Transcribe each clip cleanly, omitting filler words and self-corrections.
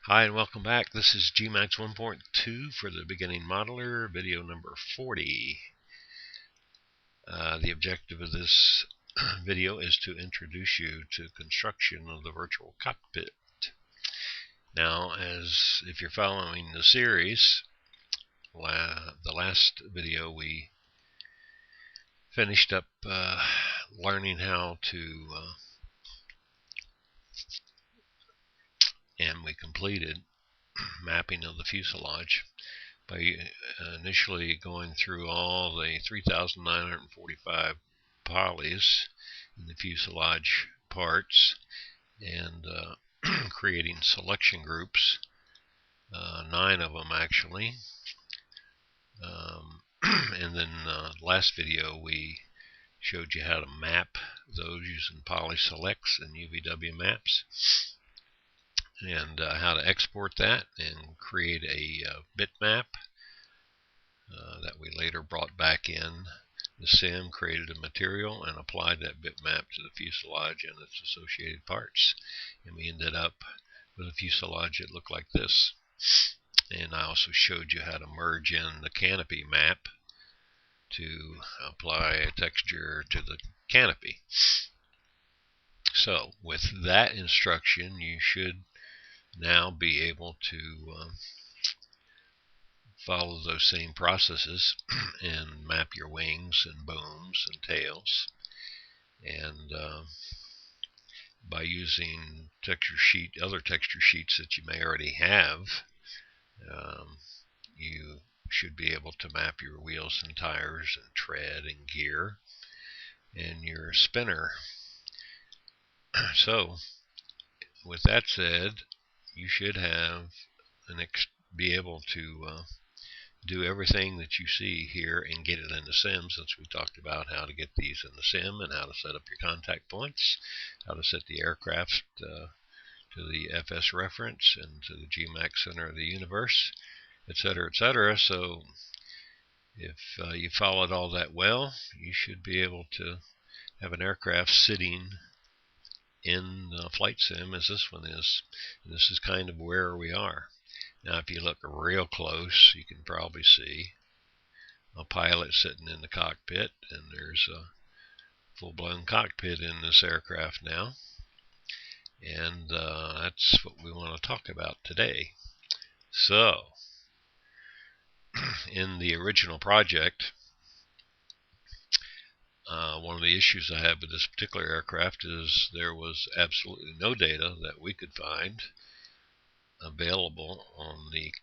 Hi and welcome back. This is Gmax 1.2 for the beginning modeler, video number 40. The objective of this video is to introduce you to construction of the virtual cockpit. Now, if you're following the series, the last video we finished up learning how to and we completed mapping of the fuselage by initially going through all the 3,945 polys in the fuselage parts and creating selection groups, 9 of them actually. And then last video we showed you how to map those using poly selects and UVW maps, and how to export that and create a bitmap that we later brought back in the sim, created a material, and applied that bitmap to the fuselage and its associated parts. And we ended up with a fuselage that looked like this. And I also showed you how to merge in the canopy map to apply a texture to the canopy. So with that instruction, you should now be able to follow those same processes and map your wings and booms and tails. And by using other texture sheets that you may already have, you should be able to map your wheels and tires and tread and gear and your spinner. So with that said, you should have be able to do everything that you see here and get it in the sim, since we talked about how to get these in the sim and how to set up your contact points, how to set the aircraft to the FS reference and to the Gmax center of the universe, etc., etc. So if you followed all that well, you should be able to have an aircraft sitting in a flight sim as this one is. And this is kind of where we are. Now if you look real close, you can probably see a pilot sitting in the cockpit, and there's a full-blown cockpit in this aircraft now. And that's what we want to talk about today. So in the original project, one of the issues I had with this particular aircraft is there was absolutely no data that we could find available on the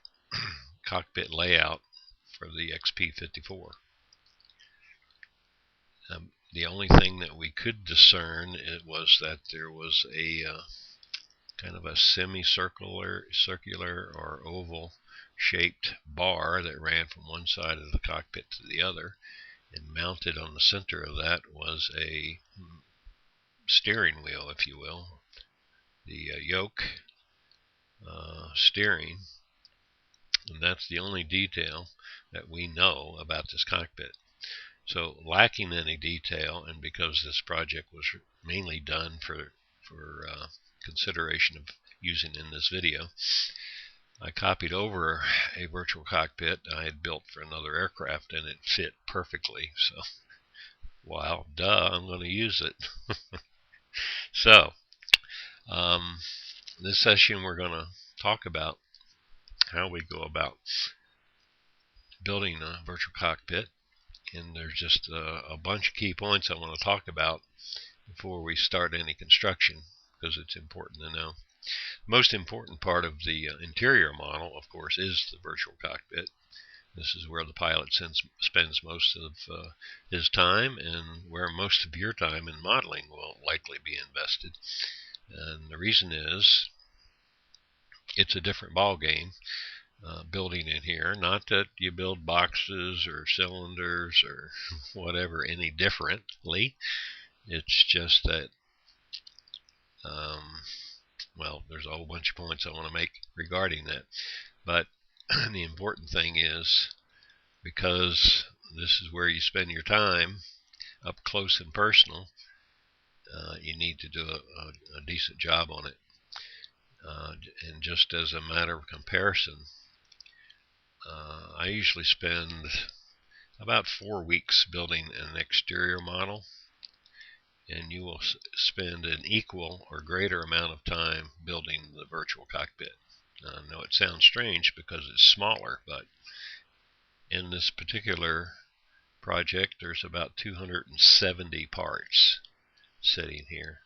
cockpit layout for the XP54. The only thing that we could discern was that there was a kind of a semicircular or oval shaped bar that ran from one side of the cockpit to the other, and mounted on the center of that was a steering wheel, if you will, the yoke steering. And that's the only detail that we know about this cockpit. So lacking any detail, and because this project was mainly done for consideration of using in this video, I copied over a virtual cockpit I had built for another aircraft, and it fit perfectly. So, well, duh, I'm going to use it. So, this session we're going to talk about how we go about building a virtual cockpit, and there's just a bunch of key points I want to talk about before we start any construction, because it's important to know. The most important part of the interior model, of course, is the virtual cockpit. This is where the pilot spends most of his time, and where most of your time in modeling will likely be invested. And the reason is it's a different ball game building in here. Not that you build boxes or cylinders or whatever any differently. It's just that well, there's a whole bunch of points I want to make regarding that. But the important thing is, because this is where you spend your time up close and personal, you need to do a decent job on it. And just as a matter of comparison, I usually spend about 4 weeks building an exterior model, and you will spend an equal or greater amount of time building the virtual cockpit. I know it sounds strange because it's smaller, but in this particular project there's about 270 parts sitting here,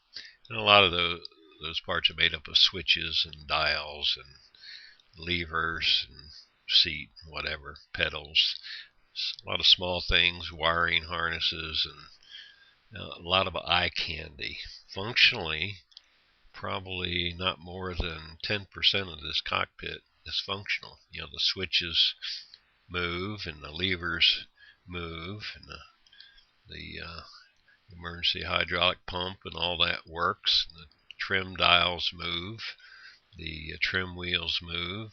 and a lot of those parts are made up of switches and dials and levers and seat, whatever, pedals, a lot of small things, wiring harnesses, and a lot of eye candy. Functionally, probably not more than 10% of this cockpit is functional. You know, the switches move and the levers move, and the emergency hydraulic pump and all that works. The trim dials move, the trim wheels move.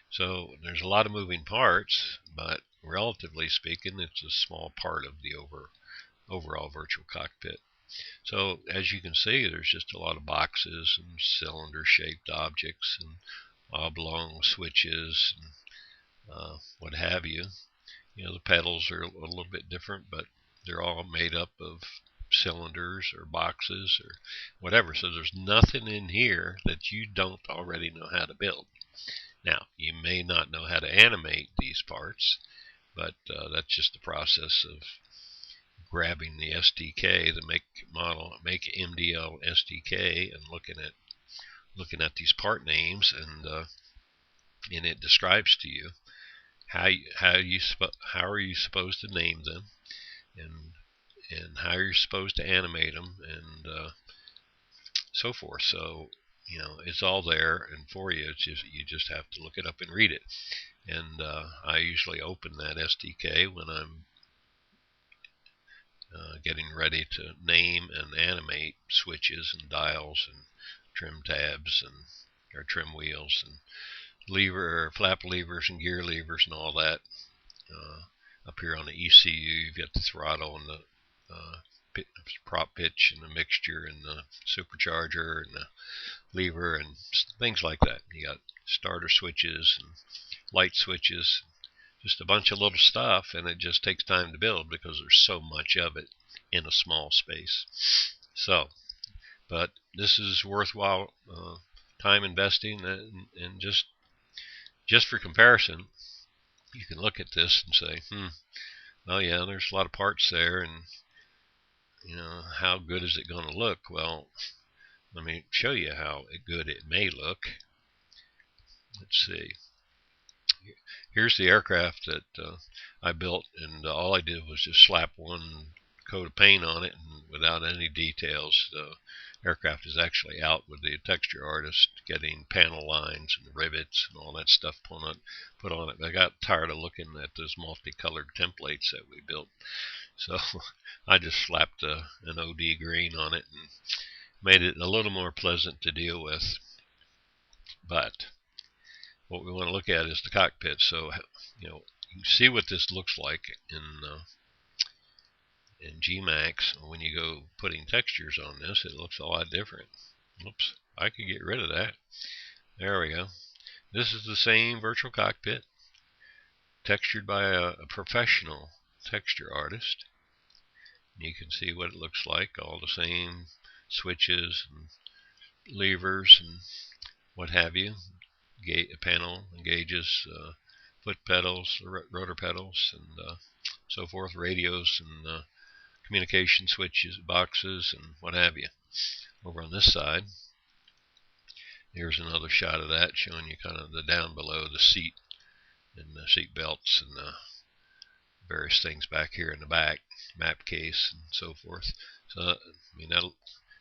So there's a lot of moving parts, but relatively speaking, it's a small part of the overall virtual cockpit. So as you can see, there's just a lot of boxes and cylinder-shaped objects and oblong switches and what have you. You know, the pedals are a little bit different, but they're all made up of cylinders or boxes or whatever. So there's nothing in here that you don't already know how to build. Now, you may not know how to animate these parts, but that's just the process of grabbing the SDK, the make MDL SDK, and looking at these part names, and it describes to you how are you supposed to name them, and how you're supposed to animate them, and so forth. So you know, it's all there and for you. It's just, you just have to look it up and read it. And I usually open that SDK when I'm getting ready to name and animate switches and dials and trim tabs and or trim wheels and flap levers and gear levers and all that. Up here on the ECU, you've got the throttle and the prop pitch and the mixture and the supercharger and the lever and things like that. You got starter switches and light switches, just a bunch of little stuff, and it just takes time to build because there's so much of it in a small space. So, but this is worthwhile time investing, and just for comparison, you can look at this and say, well, yeah, there's a lot of parts there, and you know, how good is it going to look? Well, let me show you how good it may look. Let's see. Here's the aircraft that I built, and all I did was just slap one coat of paint on it, and without any details. The aircraft is actually out with the texture artist getting panel lines and rivets and all that stuff put on it. I got tired of looking at those multicolored templates that we built, so I just slapped an OD green on it and made it a little more pleasant to deal with. But what we want to look at is the cockpit. So you know, you can see what this looks like in Gmax. When you go putting textures on this, it looks a lot different. Oops, I could get rid of that. There we go. This is the same virtual cockpit, textured by a professional texture artist. You can see what it looks like, all the same switches and levers and what have you, panel and gauges, foot pedals, rotor pedals, and so forth, radios and communication switches, boxes, and what have you. Over on this side, here's another shot of that, showing you kind of the down below, the seat and the seat belts and the various things back here in the back, map case and so forth. So I mean,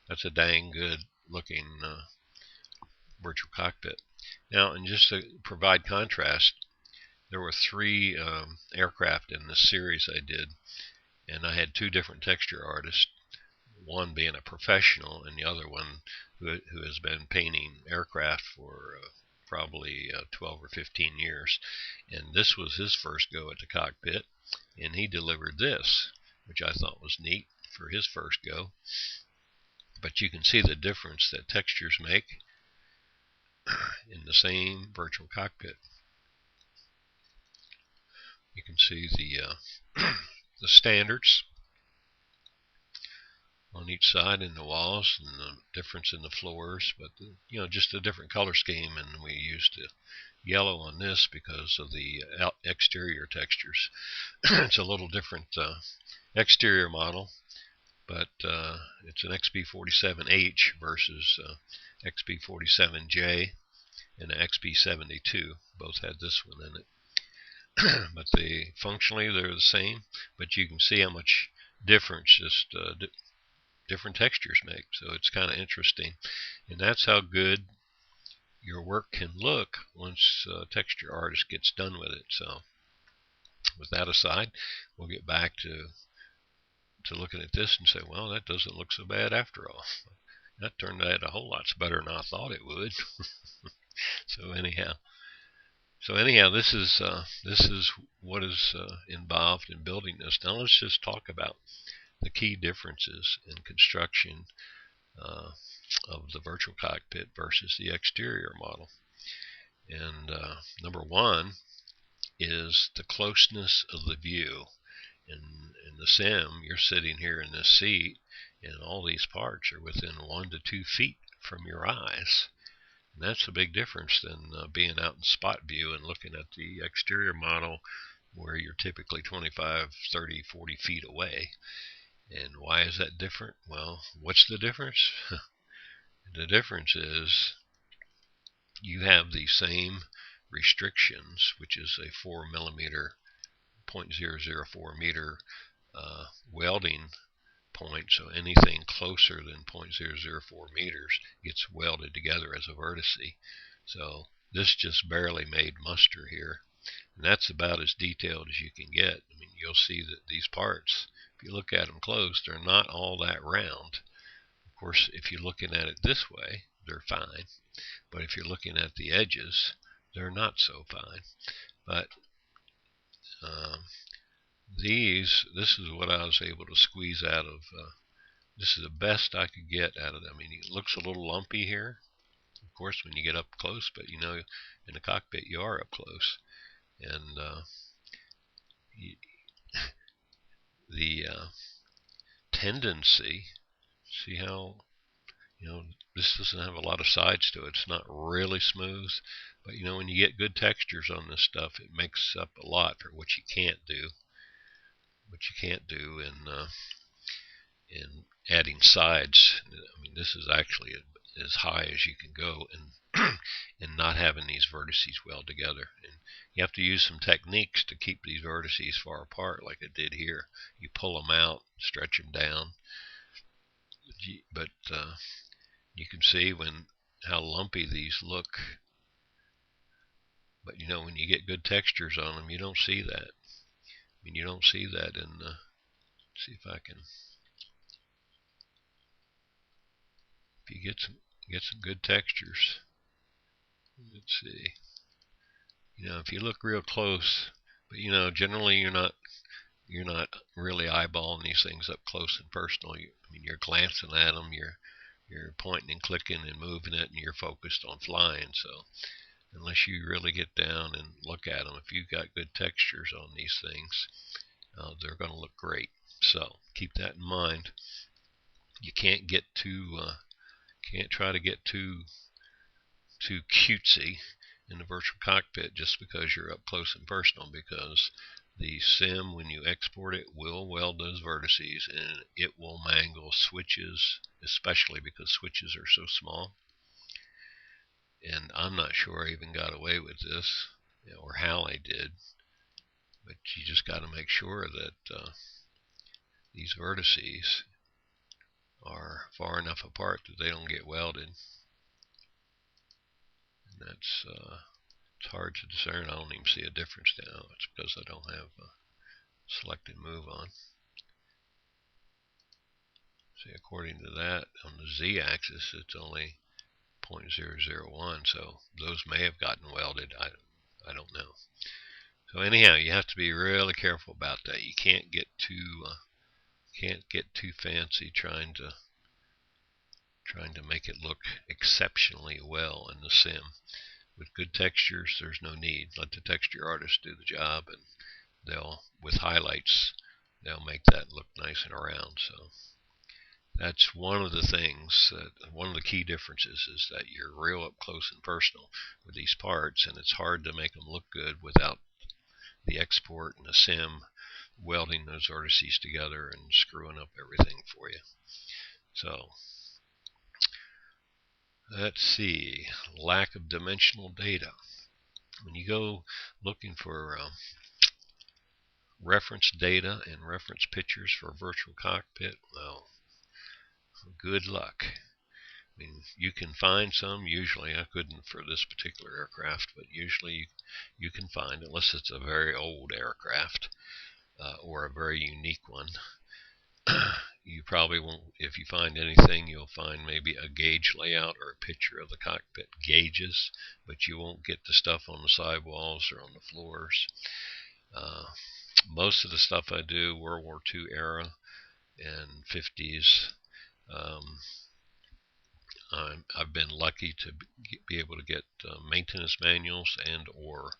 that's a dang good looking virtual cockpit. Now, and just to provide contrast, there were 3 aircraft in this series I did, and I had 2 different texture artists, one being a professional and the other one who has been painting aircraft for probably 12 or 15 years. And this was his first go at the cockpit, and he delivered this, which I thought was neat for his first go. But you can see the difference that textures make. in the same virtual cockpit. You can see the standards on each side in the walls, and the difference in the floors, but just a different color scheme, and we used yellow on this because of the exterior textures. It's a little different exterior model, but it's an XB47H versus XB47J and an XB72. Both had this one in it. But functionally they're the same, but you can see how much difference just different textures make. So it's kind of interesting, and that's how good your work can look once a texture artist gets done with it. So with that aside, we'll get back to looking at this and say, well, that doesn't look so bad after all. That turned out a whole lot better than I thought it would. So anyhow, this is what is involved in building this. Now let's just talk about the key differences in construction of the virtual cockpit versus the exterior model. And number one is the closeness of the view. In the sim, you're sitting here in this seat, and all these parts are within 1 to 2 feet from your eyes. And that's a big difference than being out in spot view and looking at the exterior model where you're typically 25, 30, 40 feet away. And why is that different? Well, what's the difference? The difference is you have the same restrictions, which is a 4 millimeter, 0.004 meter welding point. So anything closer than 0.004 meters gets welded together as a vertice. So this just barely made muster here, and that's about as detailed as you can get. I mean, you'll see that these parts, if you look at them close, they're not all that round. Of course, if you're looking at it this way, they're fine, but if you're looking at the edges, they're not so fine. But this is what I was able to squeeze out of. This is the best I could get out of them. I mean, it looks a little lumpy here, of course, when you get up close, but in the cockpit you are up close, and the tendency, see how this doesn't have a lot of sides to it. It's not really smooth, but when you get good textures on this stuff, it makes up a lot for what you can't do. In adding sides. I mean, this is actually as high as you can go, and not having these vertices weld together. And you have to use some techniques to keep these vertices far apart, like I did here. You pull them out, stretch them down, but you can see how lumpy these look. But when you get good textures on them, you don't see that. I mean, you don't see that in see if I can. If you get some good textures, let's see. If you look real close, but generally you're not really eyeballing these things up close and personal. I mean, you're glancing at them, you're pointing and clicking and moving it, and you're focused on flying. So unless you really get down and look at them, if you've got good textures on these things, they're going to look great. So keep that in mind. You can't get can't try to get too cutesy in the virtual cockpit just because you're up close and personal, because the sim, when you export it, will weld those vertices, and it will mangle switches, especially because switches are so small. And I'm not sure I even got away with this, or how I did, but you just got to make sure that these vertices are far enough apart that they don't get welded. And that's it's hard to discern. I don't even see a difference now. It's because I don't have select and move on. See, according to that, on the z-axis, it's only 0.001, so those may have gotten welded. I don't know. So anyhow, you have to be really careful about that. You can't get too fancy trying trying to make it look exceptionally well in the sim. With good textures, there's no need. Let the texture artist do the job, and they'll, with highlights, they'll make that look nice and round. So that's one of the things, one of the key differences is that you're real up close and personal with these parts, and it's hard to make them look good without the export and the sim welding those vertices together and screwing up everything for you. So let's see, lack of dimensional data. When you go looking for reference data and reference pictures for virtual cockpit, well, good luck. I mean, you can find some. Usually, I couldn't for this particular aircraft, but usually you can find, unless it's a very old aircraft or a very unique one. You probably won't, if you find anything, you'll find maybe a gauge layout or a picture of the cockpit gauges, but you won't get the stuff on the sidewalls or on the floors. Most of the stuff I do, World War II era and 50s, I've been lucky to be able to get maintenance manuals and or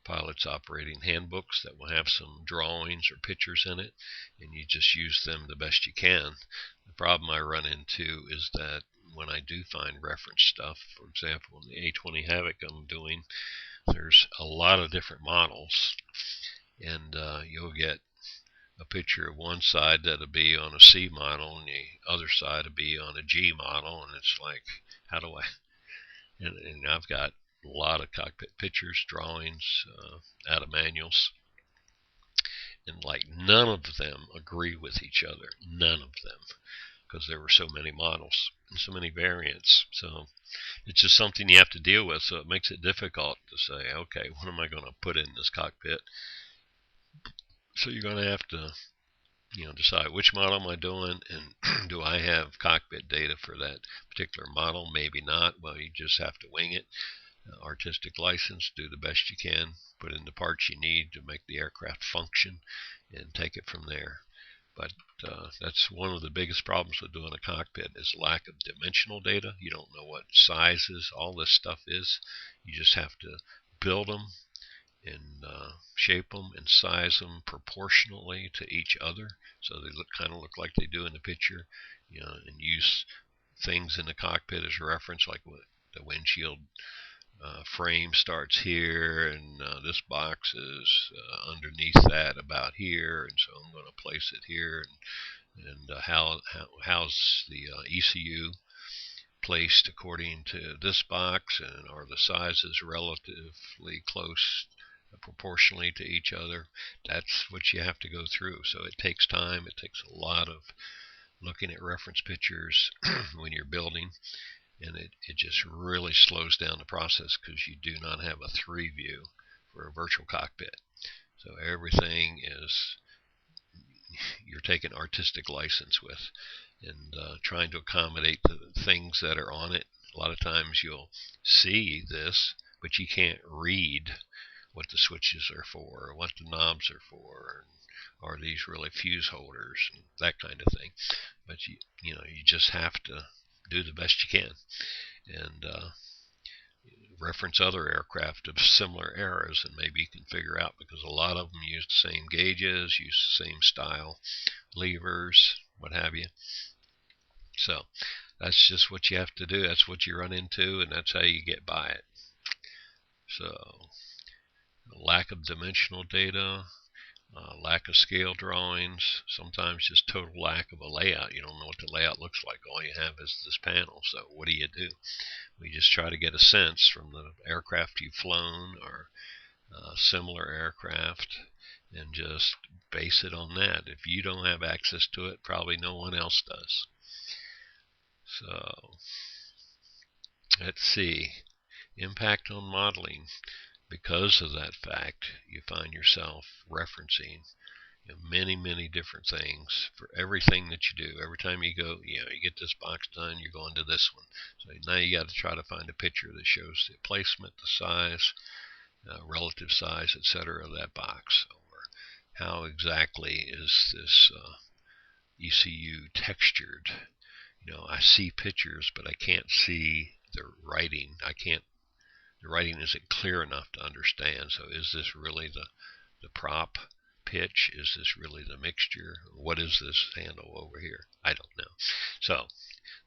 pilots operating handbooks that will have some drawings or pictures in it, and you just use them the best you can. The problem I run into is that when I do find reference stuff, for example, in the A20 Havoc I'm doing, there's a lot of different models, and you'll get a picture of one side that'll be on a C model and the other side will be on a G model, and it's like, how do I, and I've got a lot of cockpit pictures, drawings out of manuals, and like none of them agree with each other, none of them, because there were so many models and so many variants. So it's just something you have to deal with, so it makes it difficult to say, okay, what am I going to put in this cockpit? So you're going to have to decide which model am I doing, and do I have cockpit data for that particular model? Maybe not. Well, you just have to wing it. Artistic license, do the best you can, put in the parts you need to make the aircraft function, and take it from there. But that's one of the biggest problems with doing a cockpit is lack of dimensional data. You don't know what sizes all this stuff is. You just have to build them and shape them and size them proportionally to each other, so they kind of look like they do in the picture, and use things in the cockpit as a reference, like what the windshield frame starts here, and this box is underneath that about here, and so I'm going to place it here, and how's the ECU placed according to this box, and are the sizes relatively close proportionally to each other. That's what you have to go through. So it takes time. It takes a lot of looking at reference pictures when you're building, and it just really slows down the process because you do not have a 3 view for a virtual cockpit. So everything is you're taking artistic license with, and trying to accommodate the things that are on it. A lot of times you'll see this, but you can't read what the switches are for, or what the knobs are for, and are these really fuse holders, and that kind of thing. But you just have to do the best you can, and reference other aircraft of similar eras, and maybe you can figure out, because a lot of them use the same gauges, use the same style levers, what have you. So that's just what you have to do. That's what you run into, and that's how you get by it. So lack of dimensional data, lack of scale drawings, sometimes just total lack of a layout. You don't know what the layout looks like. All you have is this panel. So what do? We just try to get a sense from the aircraft you've flown, or similar aircraft, and just base it on that. If you don't have access to it, probably no one else does. So let's see. Impact on modeling. Because of that fact, you find yourself referencing many different things for everything that you do. Every time you go, you get this box done, you're going to this one. So now you got to try to find a picture that shows the placement, the size, relative size, etc. of that box, or how exactly is this ECU textured. I see pictures, but I can't see the writing. The writing isn't clear enough to understand. So is this really the prop pitch? Is this really the mixture? What is this handle over here? I don't know. So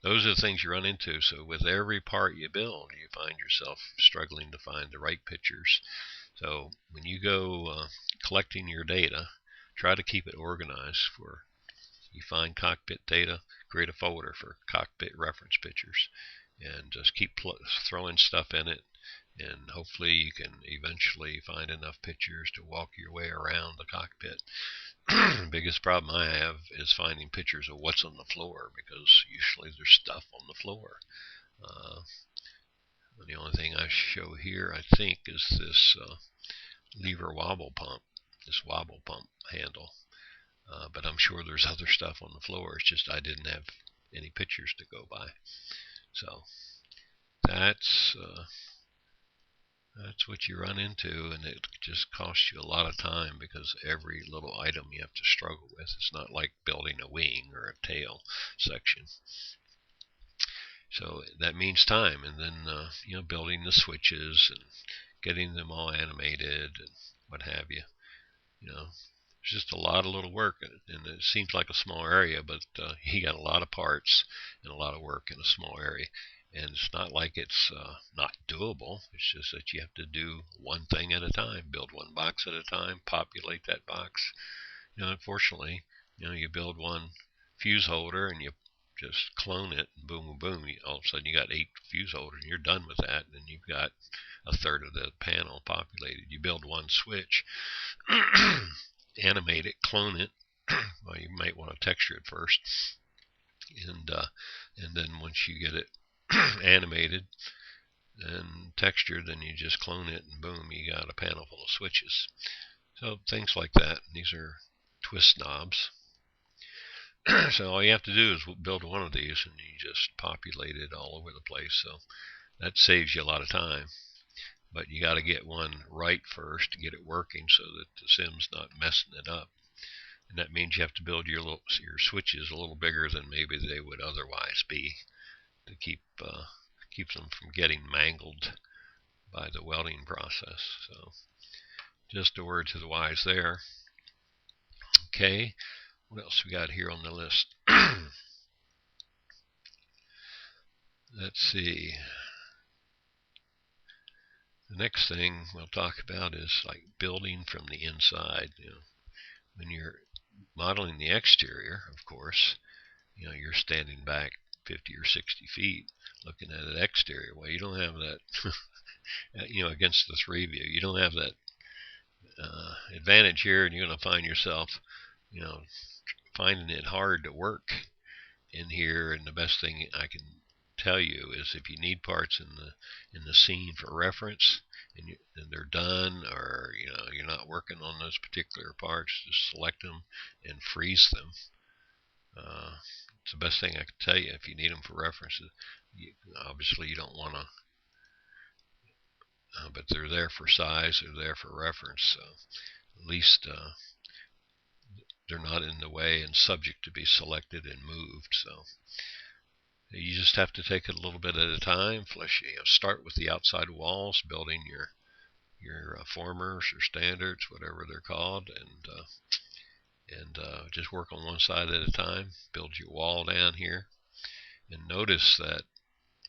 those are the things you run into. So with every part you build, you find yourself struggling to find the right pictures. So when you go collecting your data, try to keep it organized. You find cockpit data, create a folder for cockpit reference pictures, and just keep throwing stuff in it, and hopefully you can eventually find enough pictures to walk your way around the cockpit. The biggest problem I have is finding pictures of what's on the floor, because usually there's stuff on the floor. The only thing I show here, I think, is this lever wobble pump, this wobble pump handle. But I'm sure there's other stuff on the floor. It's just I didn't have any pictures to go by. So that's what you run into, and it just costs you a lot of time, because every little item you have to struggle with. It's not like building a wing or a tail section. So that means time, and then building the switches and getting them all animated and what have you. It's just a lot of little work, and it seems like a small area, but you got a lot of parts and a lot of work in a small area. And it's not like it's not doable. It's just that you have to do one thing at a time, build one box at a time, populate that box. Unfortunately, you build one fuse holder and you just clone it, and boom, boom, boom. All of a sudden you got 8 fuse holders, and you're done with that, and you've got a third of the panel populated. You build one switch, animate it, clone it. Well, you might want to texture it first, and then once you get it animated and textured, then you just clone it, and boom, you got a panel full of switches. So things like that. These are twist knobs. So all you have to do is build one of these, and you just populate it all over the place. So that saves you a lot of time. But you got to get one right first to get it working, so that the sim's not messing it up. And that means you have to build your switches a little bigger than maybe they would otherwise be, to keep them from getting mangled by the welding process. So just a word to the wise there. Okay, what else we got here on the list? Let's see. The next thing we'll talk about is like building from the inside. When you're modeling the exterior, of course, you're standing back 50 or 60 feet looking at an exterior. Well, you don't have that, against the three of you, you don't have that advantage here, and you're going to find yourself, finding it hard to work in here. And the best thing I can tell you is, if you need parts in the scene for reference, and they're done, or you're not working on those particular parts, just select them and freeze them. It's the best thing I can tell you. If you need them for references, obviously you don't want to, but they're there for size, they're there for reference, so at least they're not in the way and subject to be selected and moved. So you just have to take it a little bit at a time. Start with the outside walls, building your formers or standards, whatever they're called, and just work on one side at a time. Build your wall down here, and notice that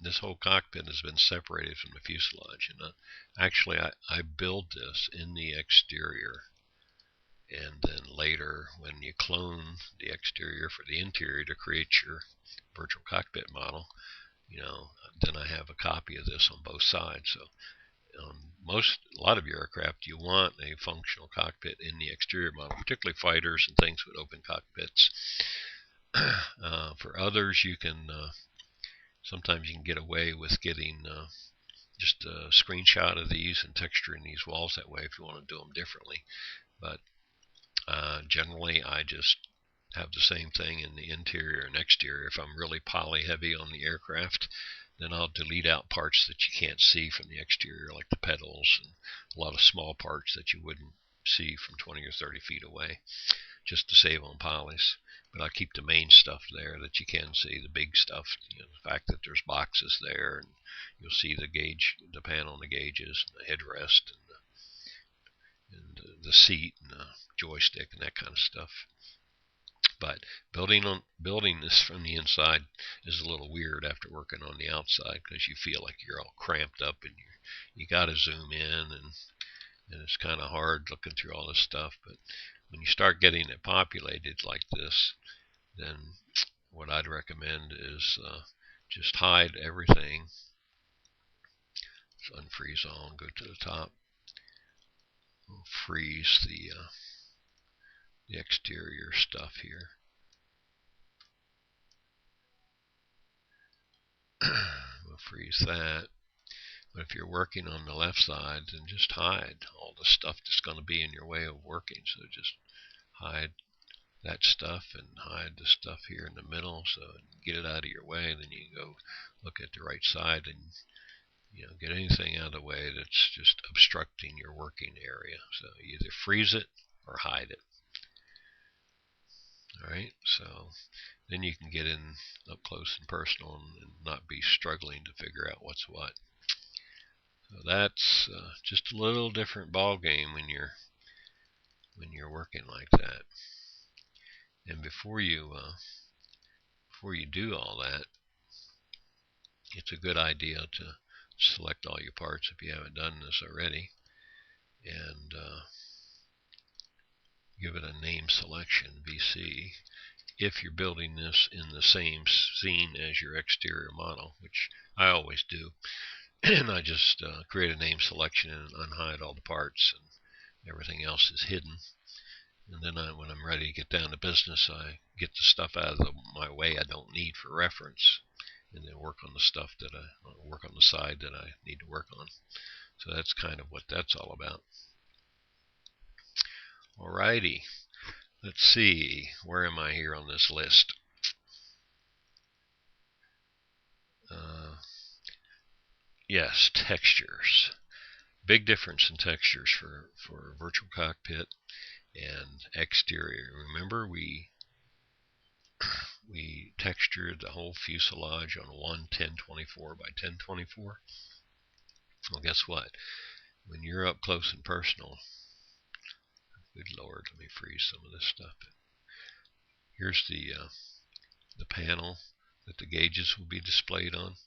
this whole cockpit has been separated from the fuselage. And actually, I build this in the exterior, and then later, when you clone the exterior for the interior to create your virtual cockpit model, then I have a copy of this on both sides. So a lot of your aircraft, you want a functional cockpit in the exterior model, particularly fighters and things with open cockpits. For others, sometimes you can get away with getting just a screenshot of these and texturing these walls that way if you want to do them differently. But generally, I just have the same thing in the interior and exterior. If I'm really poly heavy on the aircraft, then I'll delete out parts that you can't see from the exterior, like the pedals and a lot of small parts that you wouldn't see from 20 or 30 feet away. just to save on polys. But I keep the main stuff there that you can see, the big stuff, the fact that there's boxes there, and you'll see the gauge, the panel and the gauges, and the headrest, and the seat, and the joystick, and that kind of stuff. But building this from the inside is a little weird after working on the outside, because you feel like you're all cramped up, and you got to zoom in, and it's kind of hard looking through all this stuff. But when you start getting it populated like this, then what I'd recommend is just hide everything. So unfreeze all and go to the top. We'll freeze the exterior stuff here. We'll freeze that. But if you're working on the left side, then just hide all the stuff that's going to be in your way of working. So just hide that stuff and hide the stuff here in the middle, so get it out of your way. Then you can go look at the right side and get anything out of the way that's just obstructing your working area. So either freeze it or hide it. Alright, so then you can get in up close and personal and not be struggling to figure out what's what. So that's just a little different ball game when you're working like that. And before you do all that, it's a good idea to select all your parts if you haven't done this already, and give it a name selection, VC, if you're building this in the same scene as your exterior model, which I always do. And I just create a name selection and unhide all the parts, and everything else is hidden. And then when I'm ready to get down to business, I get the stuff out of my way I don't need for reference, and then work on the stuff that work on the side that I need to work on. So that's kind of what that's all about. Alrighty, let's see, where am I here on this list? Yes, textures. Big difference in textures for virtual cockpit and exterior. Remember, we textured the whole fuselage on one 1024 by 1024. Well, guess what? When you're up close and personal, good Lord, let me freeze some of this stuff. Here's the panel that the gauges will be displayed on.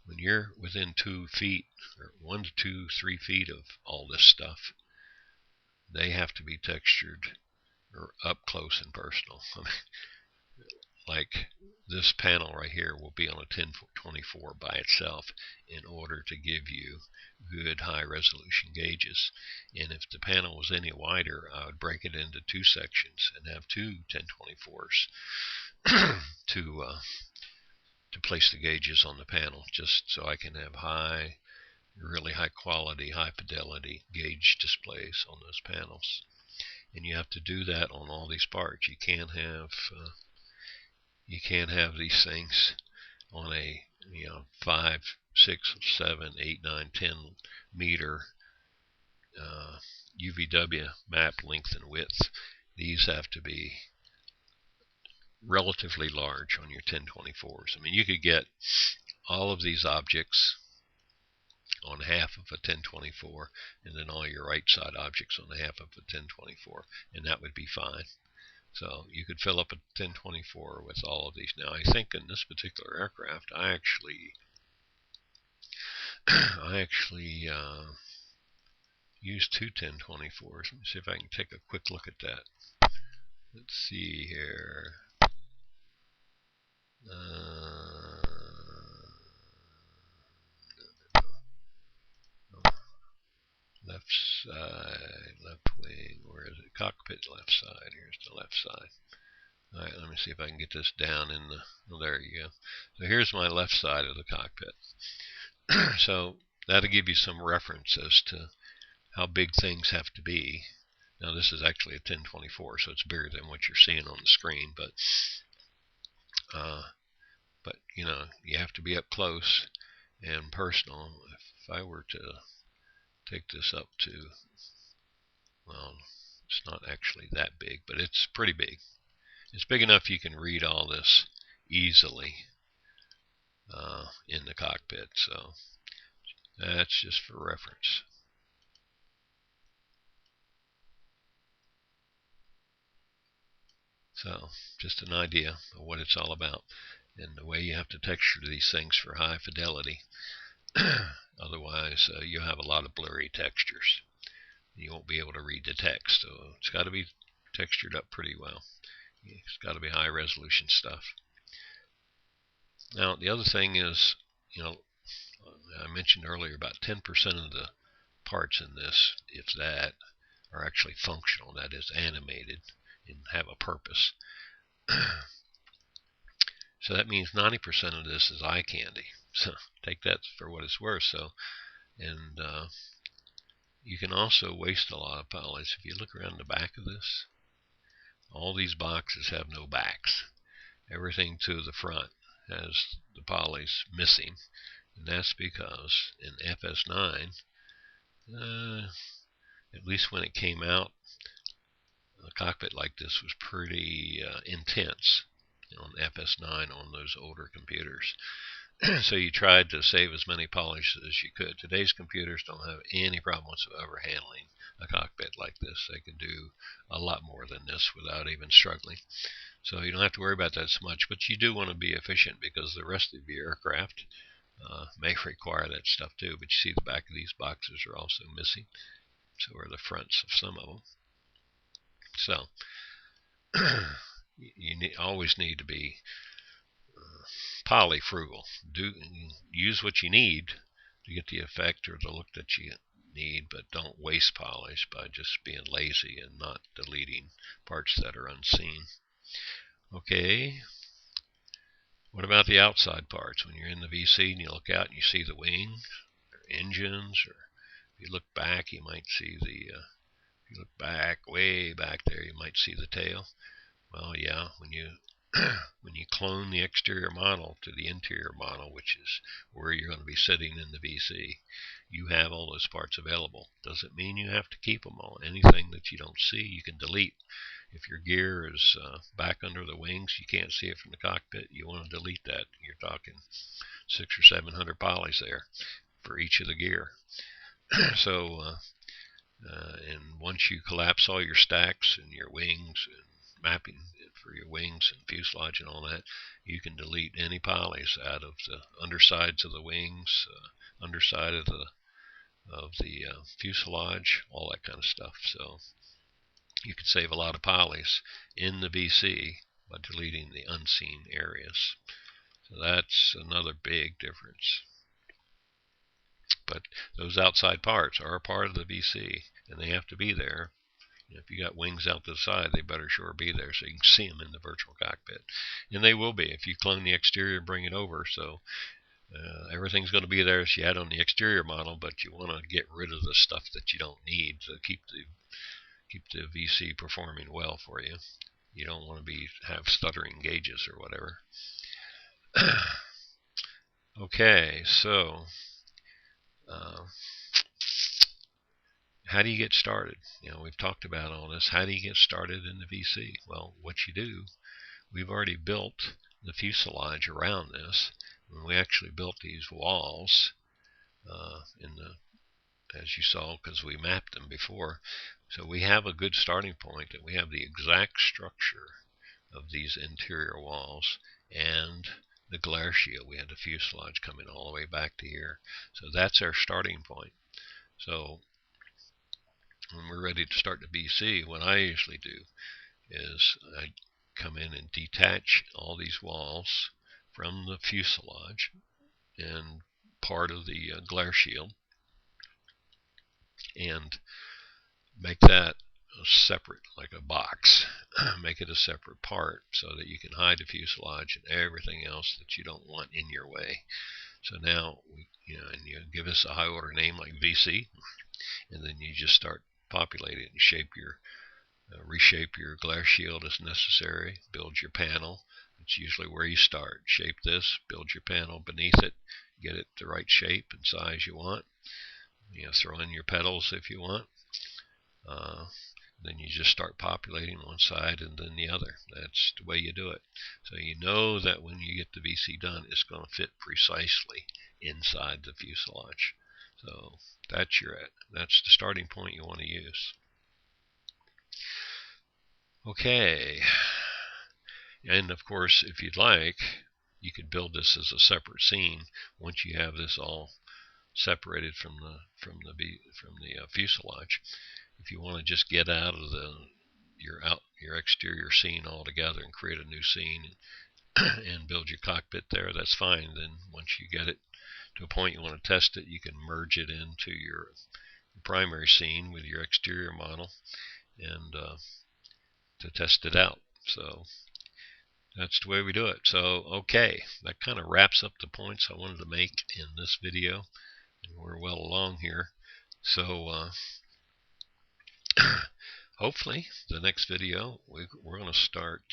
When you're within 2 feet, or 1 to 2, 3 feet of all this stuff, they have to be textured or up close and personal. Like this panel right here will be on a 1024 by itself in order to give you good high resolution gauges. And if the panel was any wider, I would break it into 2 sections and have 2 1024s to place the gauges on the panel, just so I can have really high quality, high fidelity gauge displays on those panels. And you have to do that on all these parts. You can't have these things on a 5, 6, 7, 8, 9, 10 meter UVW map length and width. These have to be relatively large on your 1024s. I mean, you could get all of these objects on half of a 1024, and then all your right side objects on the half of a 1024, and that would be fine. So you could fill up a 1024 with all of these. Now, I think in this particular aircraft, I actually used 2 1024s. Let me see if I can take a quick look at that. Let's see here. Left side, left wing, where is it? Cockpit left side. Here's the left side. Alright, let me see if I can get this down in the, oh, there you go. So here's my left side of the cockpit. So that'll give you some reference as to how big things have to be. Now this is actually a 1024, so it's bigger than what you're seeing on the screen, but you have to be up close and personal. If I were to take this up to, well, It's not actually that big, but it's pretty big. It's big enough you can read all this easily in the cockpit. So that's just for reference. So just an idea of what it's all about and the way you have to texture these things for high fidelity. Otherwise, you'll have a lot of blurry textures. You won't be able to read the text. So it's got to be textured up pretty well. It's got to be high resolution stuff. Now, the other thing is, I mentioned earlier about 10% of the parts in this, if that, are actually functional, that is animated and have a purpose. So that means 90% of this is eye candy. So take that for what it's worth. So, and you can also waste a lot of polys. If you look around the back of this, all these boxes have no backs. Everything to the front has the polys missing, and that's because in FS9, at least when it came out, a cockpit like this was pretty intense on FS9 on those older computers. So you tried to save as many polys as you could. Today's computers don't have any problem whatsoever handling a cockpit like this. They can do a lot more than this without even struggling. So you don't have to worry about that so much, but you do want to be efficient because the rest of your aircraft may require that stuff too. But you see the back of these boxes are also missing. So are the fronts of some of them. So you always need to be polyfrugal. Use what you need to get the effect or the look that you need, but don't waste polish by just being lazy and not deleting parts that are unseen. Okay, what about the outside parts? When you're in the VC and you look out and you see the wings or engines, or if you look back, you might see the if you look back, way back there, you might see the tail. Well, yeah, when you clone the exterior model to the interior model, which is where you're going to be sitting in the VC, you have all those parts available. Doesn't mean you have to keep them all. Anything that you don't see, you can delete. If your gear is back under the wings, you can't see it from the cockpit, you want to delete that. You're talking 600 or 700 polys there for each of the gear. So, and once you collapse all your stacks and your wings and mapping for your wings and fuselage and all that, you can delete any polys out of the undersides of the wings, underside of the fuselage, all that kind of stuff. So you can save a lot of polys in the VC by deleting the unseen areas. So that's another big difference. But those outside parts are a part of the VC, and they have to be there. If you got wings out to the side, they better sure be there so you can see them in the virtual cockpit. And they will be if you clone the exterior and bring it over. So everything's going to be there as you had on the exterior model, but you want to get rid of the stuff that you don't need to keep the VC performing well for you. You don't want to have stuttering gauges or whatever. Okay, so how do you get started? We've talked about all this. How do you get started in the VC? Well, what you do, we've already built the fuselage around this. And we actually built these walls as you saw, because we mapped them before. So we have a good starting point, and we have the exact structure of these interior walls and the glare shield. We had the fuselage coming all the way back to here. So that's our starting point. So when we're ready to start the VC, what I usually do is I come in and detach all these walls from the fuselage and part of the glare shield, and make that separate, like a box. Make it a separate part so that you can hide the fuselage and everything else that you don't want in your way. So now, and you give us a high order name like VC, and then you just start populating and reshape your glare shield as necessary, build your panel. It's usually where you start. Shape this, build your panel beneath it, get it the right shape and size you want. Throw in your pedals if you want. Then you just start populating one side and then the other. That's the way you do it. So you know that when you get the VC done, it's going to fit precisely inside the fuselage. So that's the starting point you want to use. Okay. And of course, if you'd like, you could build this as a separate scene once you have this all separated from the fuselage. If you want to just get out of your exterior scene altogether and create a new scene and build your cockpit there, that's fine. Then once you get it to a point you want to test it, you can merge it into your primary scene with your exterior model and to test it out. So that's the way we do it. So okay, that kind of wraps up the points I wanted to make in this video. We're well along here. So hopefully the next video we're going to start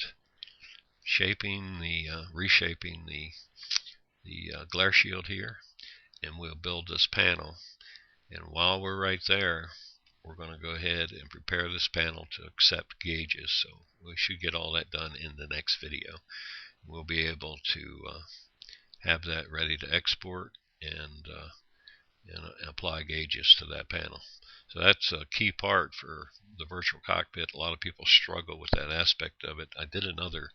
reshaping the glare shield here, and we'll build this panel. And while we're right there, we're going to go ahead and prepare this panel to accept gauges. So we should get all that done in the next video. We'll be able to have that ready to export and apply gauges to that panel. So that's a key part for the virtual cockpit. A lot of people struggle with that aspect of it. I did another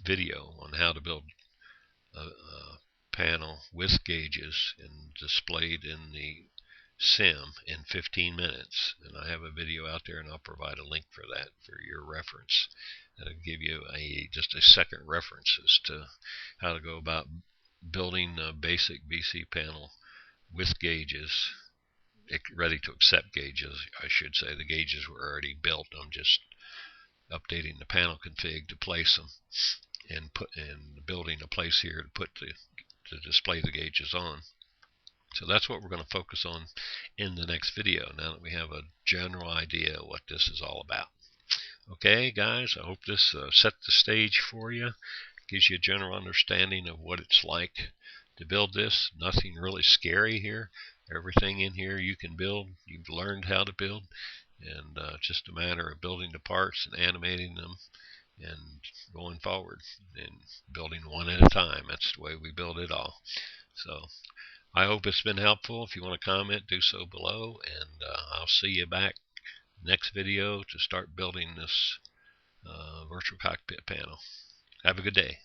video on how to build a panel with gauges and displayed in the sim in 15 minutes. And I have a video out there, and I'll provide a link for that for your reference. That'll give you just a second reference as to how to go about building a basic VC panel with gauges, ready to accept gauges, I should say. The gauges were already built. I'm just updating the panel config to place them and building a place here to display the gauges on. So that's what we're going to focus on in the next video, now that we have a general idea what this is all about. Okay, guys, I hope this set the stage for you, gives you a general understanding of what it's like to build this. Nothing really scary here. Everything in here you can build. You've learned how to build, and just a matter of building the parts and animating them and going forward and building one at a time. That's the way we build it all. So I hope it's been helpful. If you want to comment, do so below, and I'll see you back next video to start building this virtual cockpit panel. Have a good day.